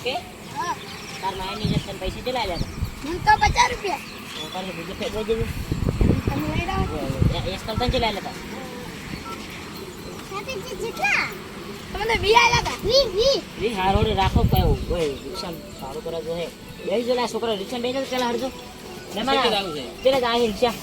Okay હા તાર માયની જે તને પૈસા કેટલા આલ્યા મને તો 50 રૂપિયા હતા તારે બીજું ફેર દઈ દેજો તમે લઈ આવો એક કરતા કેટલા આલ્યા સાથે જેટલા તમને 20 આલ્યા હતા 20 રી હારોડે રાખો કયો ઓય રિક્ષા સારું કરે જો હે બેહી જો લા છોકરા રિક્ષા બેહી જો પેલા હરજો કેટલે જાવું છે? પેલા જ આહી રિક્ષા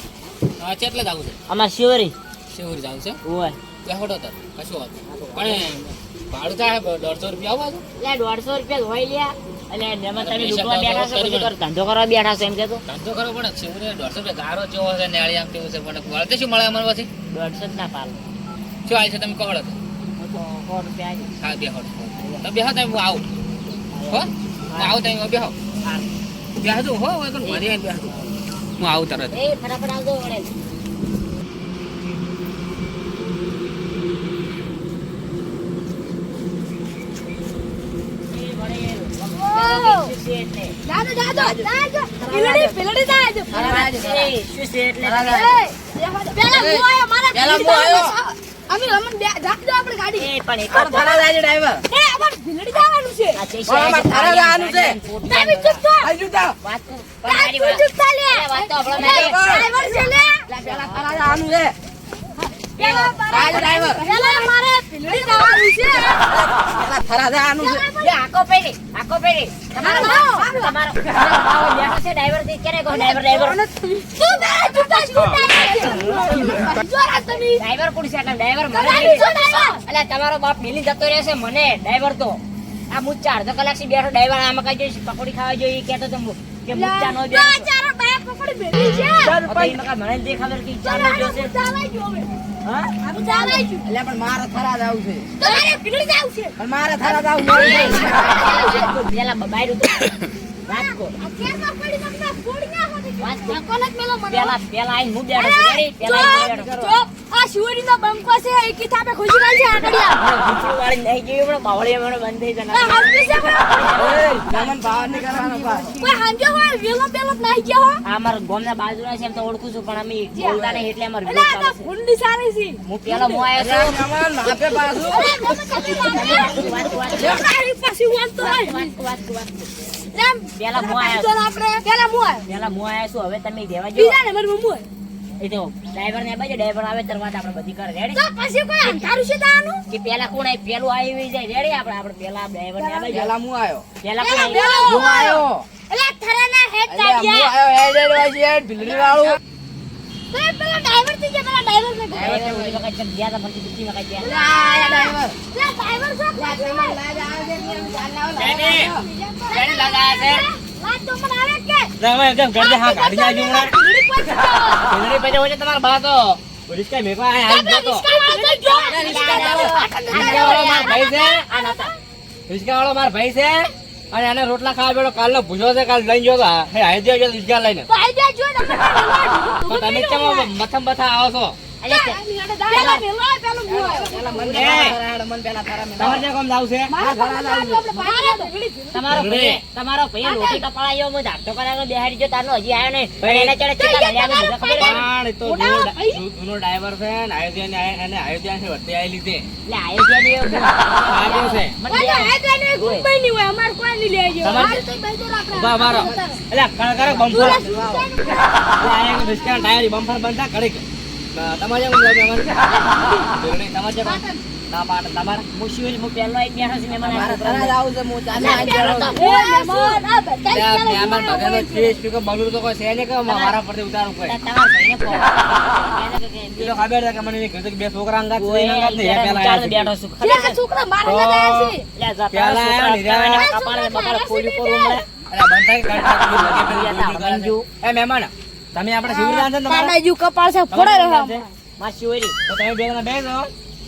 હા કેટલે જાવું છે? અમાર શિવરી શિવરી જાવું છે? ઓય બેહોડો તો કશું વાત પણ ભાડું થાય 150 રૂપિયા આવો લે 150 રૂપિયા હોય લ્યા અને એમાં તમે પૈસા લૂંટવા બેઠા છો પછી કર ધંધો કરવા બેઠા છો એમ કેતો ધંધો કરો પણ શિવરી 150 રૂપિયા ગારો જેવો છે નેળી આમ કેવું છે પણ વળતે શું મળે અમાર પછી 150 જ ના પાલ શું આય છે તમે કહો તો હું તો 100 રૂપિયા આવી હા બેહોડો તમે બેહો તમે હું આવું હો હું આવું તમે બેહો હા બેહજો હો કોઈ કોણ મારી આવીને બેહજો હું આવું તરત એ ફટાફટ આવજો વળે દાદો પેલડી દાદો પેલા હું આયો મારા પેલા હું આયો. અમે રમણ જાજો આપણે ગાડી થારા જાય ડ્રાઈવર એ અમાર ભીલડી જવાનું છે થારા જવાનું છે તમે ચૂપ થા આજો તા તું ચૂપ થા લે ડ્રાઈવર છે લે પેલા થારા જવાનું છે પેલા મારે ભીલડી જવાનું છે પેલા થારા જવાનું છે આકો પેરી તમારો બેઠો છે ડ્રાઈવર થી ક્યારે કહો ડ્રાઈવર તું બેરા ચૂપ થા જોરા તમે ડ્રાઈવર કોણ છે એટલે ડ્રાઈવર મને ગાડી છો ડ્રાઈવર એટલે તમારો બાપ મિલી જતો રહેશે મને ડ્રાઈવર તો આ મુચ્ચા અડધો કલાક થી બેઠો ડ્રાઈવર આમાં કઈ જોઈશ પકોડી ખાવા જોઈએ કેતો તો કે મુચ્ચા નો બે ચારો બાય પકડી ભેડી છે મને જે ખબર કે ચા નો જોશે ચાલાઈ જો હવે હા આ ચાલાઈ જો એટલે પણ મારા થારા જાવું છે તમારે ભીલડી જાવ છે પણ મારા થારા જાવું પેલા બાયરું તો વાંચકો આ કેરમાં પડી તમને ફોડી ના હોતી વાંચકો કોને મેલો મને પેલા આઈને હું બેઠો છું રેડી પેલા આઈને બેઠો જો આ શિવરીનો બંકો છે એ કિતાબે ખુશી ગઈ છે આકડિયા ભૂતરી વાળી નહીં ગઈ પણ બાવળી મને બંધ થઈ આ જના હાંજી છે જમન ભાવ નહીં કરવાનો બસ કોઈ હાંજો હોય વેલો પેલો નાઈ ગયો હો આ અમારા ગામના બાજુના છે એમ તો ઓળખું છું પણ અમે બોલતા નહીં એટલે અમાર એટલે આ તો ફુંડી સારી છે હું પેલો હું આવ્યો છું જમન માપે પાછું અરે તમે ચાલી વાત મારી પાછી વાંચતો હોય એમ પેલા હું આવ્યો તો આપણે પેલા હું આવ્યો પેલા હું આવ્યો છું હવે તમે દેવા જો બીજા નંબર માં હું એ તો ડ્રાઈવર ને બાજુ ડ્રાઈવર આવે ત્યારે વાત આપણે બધી કરે રેડી તો પછી કોઈ અંધારું છે તાનું કે પેલા કોણ આવી પેલું આવી જાય રેડી આપણે પેલા ડ્રાઈવર ને બાજુ પેલા હું આવ્યો પેલા કોણ પેલા આવી હું આવ્યો એટલે થરાના હેડ એટલે હું કાઢ્યા આવ્યો હેડ વાજી હેડ ભીલડી વાળું તો એ પેલા ડ્રાઈવર થી જે પેલા ડ્રાઈવર ને ડ્રાઈવર ને ઓલી વખત જેમ ગયા હતા ફરતી દુખી વખત ગયા એટલે આયા ડ્રાઈવર ડ્રાઈવર કેને લગાયા છે વાત તો મને આવે કે ડ્રાઈવર એકદમ ગરદે હા ગાડી ના જુમણા ભીલડી કોઈ છે પેલી પૈસા હોય તમારા બા તો પોલીસ કઈ મેકો આયા આપણે રિસ્કા વાળો જો રિસ્કા વાળો વાળો માર ભાઈ છે આ નતા રિસ્કા વાળો માર ભાઈ છે અને આને રોટલા ખાવા બેડો કાલનો ભૂજો છે કાલ લઈને જો હે આઈ દેજો રિસ્કા લઈને તો આઈ જા જો તમે તો તમે કેમ મથમ બથા આવો છો એટલે પેલા મેલો પેલું હું આવ્યો તમારે કોમ જાવ છે તમારો ભાઈ રોટી કપાળાયો મો ધાટો કરાનો બેહાડી જો તારનો હજી આયો નહીં પણ એને ચડે ચિતા લાગ્યા મને ખબર પણ તો જૂનો ડ્રાઈવર છે ને આયોજન છે વર્તે આઈ લીધે એટલે આયો છે ને આવ્યો છે બા મારો એટલે કર બમ્પર એટલે આયા રિસ્કા ટાયર બમ્પર બંધા કડીક તમારે જેમ લાગે મને તમારે જેમ ના પાટ તમારે મુશિલ મુ પેલો એક બેઠો છે મેં મને જાવ છે હું ચાલે મહેમાન બગાનો ચીજ કે બગડું તો કોઈ છે ને કે મારા પરથી ઉતારું કોઈ તમાર ભાઈને ફોન એ તો ખબર છે કે મને ઘરે બે છોકરા અંગાત છે અંગાત ને પેલા ચાર બેઠો છું પેલા કપાળે બપાળે ફોડી પર ઉમળે અરે બંધાઈ કાઢતા લગે એ મહેમાન તમે આપણે શિવરાજ છે તમારા કપાળ છે ફોડે રહ્યો માં શિવરી તો તમે બે જણા બેસો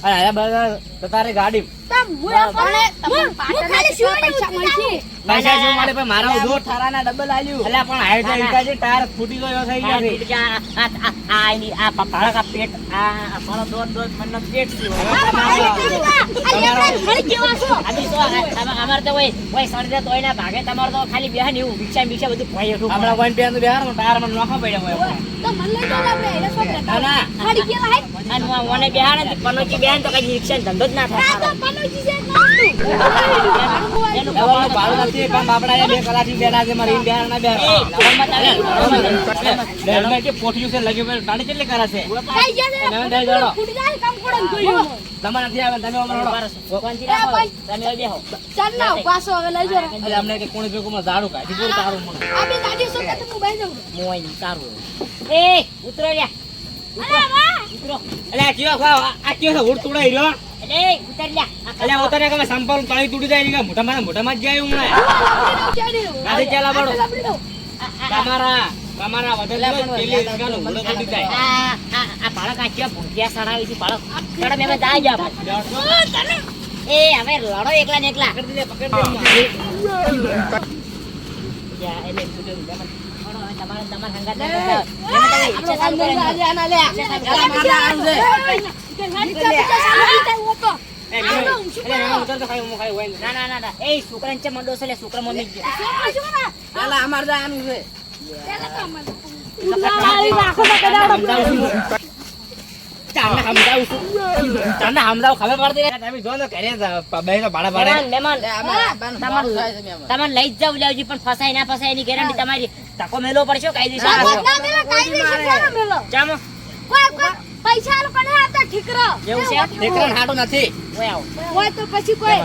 અરે આ બધા તો તારી ગાડી પૈસા શું મળે પણ મારા ઉધો ઠારાના ડબલ આલ્યું એટલે પણ હાઈ તો ઇકાજી ટાયર ફૂટી ગયો થઈ ગયા છે પેટ આ મારો દોર મનનો પેટ અમારે તો કોઈ સળદે તોય ના ભાગે તમારે તો ખાલી બેહન એવું ભિક્ષા ભિક્ષા બધું ભાઈ એટલું આપણા કોઈ પેન બેહાર ટાયર માં નોખા પડ્યા હોય મને બેહાર અને મને બેહાર ને પનોચી બેહાન તો કઈ રિક્ષા ધંધો જ ના થાય આ તો પનોજી છે નહોતું. એનું દવાનું ભાડું નથી પણ બાપડા બે કલાકથી બેઠા છે મારે ઈન બેહાર ના બેહાર ડરમાં કે પોઠિયું છે લગ્યું પર તાણી કેટલી કરે છે કઈ ગયા નવન દઈ જોડો. ફૂટી જાય કામ કોણ જોયું. તમારે નથી આવે તમે અમારો કોણથી રાખો તમે હવે બેહો ચાલ ના પાછો હવે લઈ જો. એટલે અમને કે કોણ ભેગું માં ઝાડુ કાઢી પૂરું તારું મને આ બે ગાડી શું કે તું બેસી જાવ. મોય ની તારું એ ઉતરો લ્યા અરે વાહ. ઉતરો એટલે કયો ખાવ આ કયો છે હુડ તોડાઈ રહ્યો એટલે ઉતર લ્યા એટલે ઉતરે કે સંપલ પાણી તૂટી જાય ને મોઢામાં જ જાય હું ગાડી ચાલા પડો તમારા વધારે પેલી રીતનું મોઢું તૂટી જાય આ બાળક આ ક્યાં ભૂંડિયા સડાવી છે બાળક ચડો મેં જાય જા એ હવે લડો એકલા ને એકલા પકડી દે જા એટલે સુજો તમારા સંગાત ઈચ્છા ચાલુ કરે ઉતર તો ખાઈ હું ખાઈ હોય ના ના ના એ છોકરાને છે મંડો છે લે છોકરા મમ્મી જ પેલા અમાર જવાનું છે તમને સમજાવું ખબર પડતી તમે જો ને ઘરે બેનો ભાડા ભાડે મહેમાન તમારે લઈ જ જાવ લેવજી પણ ફસાય ના ફસાય એની ગેરંટી તમારી તકો મેલો પડશે કાયદેસર જામો પૈસા લોકો ને આપતા ઠીકરો એવું છે દીકરો હાડું નથી ઓય આવો હોય તો પછી કોઈ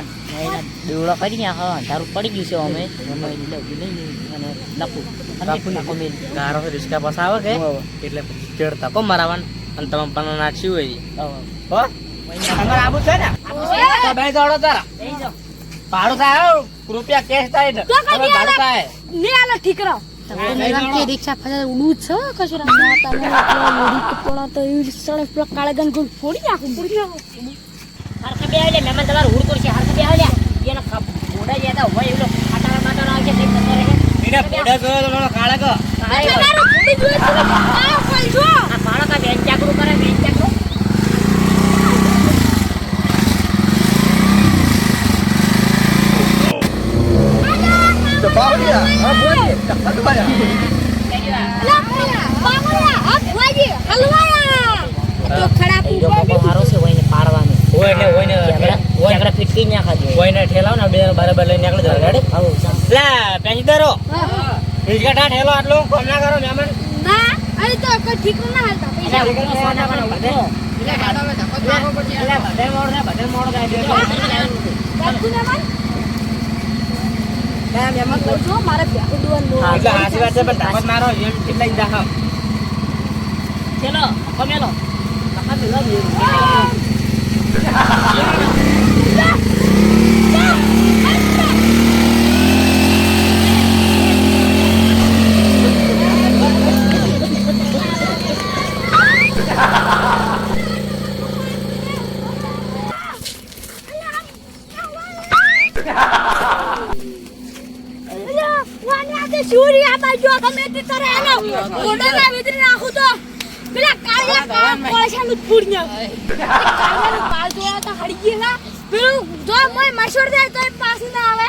દેવડો કરીને હા તારું પડી ગયું છે અમે અને લપુ લપુ મેલ ગારો રિસ્કા પાસ આવે કે એટલે ચડતા કો મરાવન અને તમે પણ નાખ્યું હોય હો તમારે આબુ છે ને તો બે દોડો તારા ભાડું થાય રૂપિયા કેશ થાય ને ભાડું થાય ને આલો ઠીકરો રિક્ષા ફસાય ઉડું છે કશું તો સડક કાળે ગન ગોળ ફોડી નાખું હરખે બે આલે મહેમાન તમારું હુડ કરશે હરખે બે આલે એનો બોડા જેતા હોય એલો આટારા બાટારા આવશે તે કરતો રહે એને બોડા જોયો તો મારો કાળે કો તમારું ફોડી જોઈ છે આ કોઈ જો આ બાળક આ બેન ચાકરું કરે બેન ચાકરું ફિટકી નાખા દે કોઈને ઠેલાવ ને બે બરાબર લઈને નીકળી જાવ રેડી લે પેંજદરો રિસ્કા ઠેલો આટલો કોમ ના કરો મહેમાન ના અરે તો કોઈ ઠીક ના હાલતા પૈસા જો મારે પ્યાકું દુવાનું એટલે હાસી વાત છે પણ તાકાત મારો એમ કેટલા દાખમ ચલો કમેલો કાકા મિલો સૂર્ય બાજુ ગમે તે કરે એનો ગોડાના વિતરી નાખું તો પેલા કાળિયા કોળસાનું ફૂડ્યો કાળિયાનો પાલ જોયા તો હડી ગયેલા પેલું જો મોય મશોર જાય તો પાછી ના આવે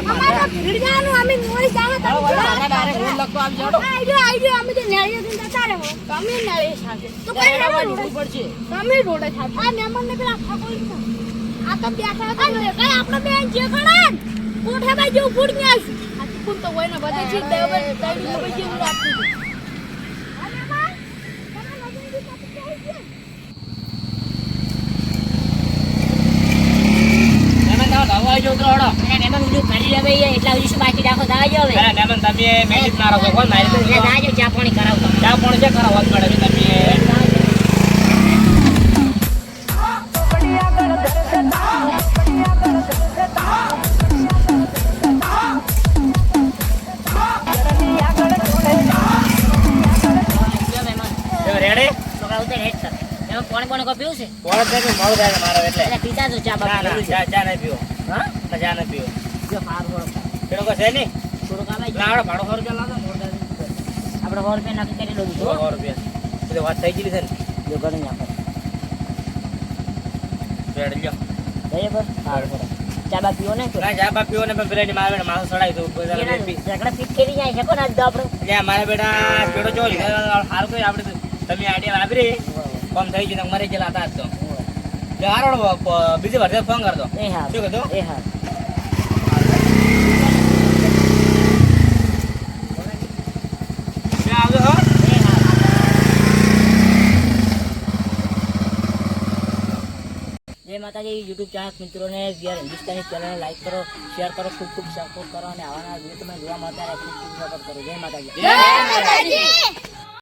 અમારા ભીડજાનું અમે મોય જાવે તો આઈડિયો અમે તો ન્યાય દિન તારે હો તમે ન્યાય સાથે તો કઈ રહેવાનું પડશે તમે રોડે સાથે આ મહેમાનને પેલા ફકોઈ આ તો બેઠા હતા ને કઈ આપણે બેન જે ખડા કોઠા બાજુ ફૂડ્યા કોણ તો હોય ને બધા છે દેવબર તાડી ઉપર જેવું રાખતું મહેમાન ઉડું કરી લેવે એટલા સુધી શું બાકી રાખો દાજો હવે મહેમાન તમે મેનેજ મારો કોણ મારી તો દાજો ચા પાણી કરાવ તમે ચા પણ છે કરાવવા પડે તમે રેડી છોકરા ઉતર હેડ કર એમાં કોણ કોણ કો પીવું છે પોળત દે મોળું થાય મારો એટલે એટલે પીતા તો ચા બાકી ના ચા નહીં પીવો હા ચા નહીં પીવો જો ફાર બોલો પેલો કો છે નહીં થોડું કામ લાડો ભાડો 100 રૂપિયા લાવો મોળ દે આપણે 100 રૂપિયા નક્કી કરી દઉં 100 રૂપિયા એટલે વાત થઈ ગઈ છે ને જો ગણી આપો રેડી લ્યો બરાબર હા ચા બા પીવો ને ના ચા બા પીવો ને પણ પેલા મારા માણસ ચડાવી દઉં બધા ઝઘડા ફિટ કરી જાય છે કોણ આજ તો આપણે એટલે મારા બેટા પેડો જો સારું તો આપણે તમે આડિયા વાપરી કોમ થઈ ગયું મરી ગયેલા હતા આજ તો બીજે ભરતે ફોન કરતો એ હા શું કીધું એ હા આવજો હો એ હા જય માતાજી યુટ્યુબ ચેનલ મિત્રોને વીઆર હિન્દુસ્તાની ચેનલ લાઈક કરો શેર કરો ખૂબ ખૂબ સપોર્ટ કરો અને આવાના વિડીયો તમે જોવા મળતા રહે ખૂબ ખૂબ સપોર્ટ કરો જય માતાજી જય માતાજી.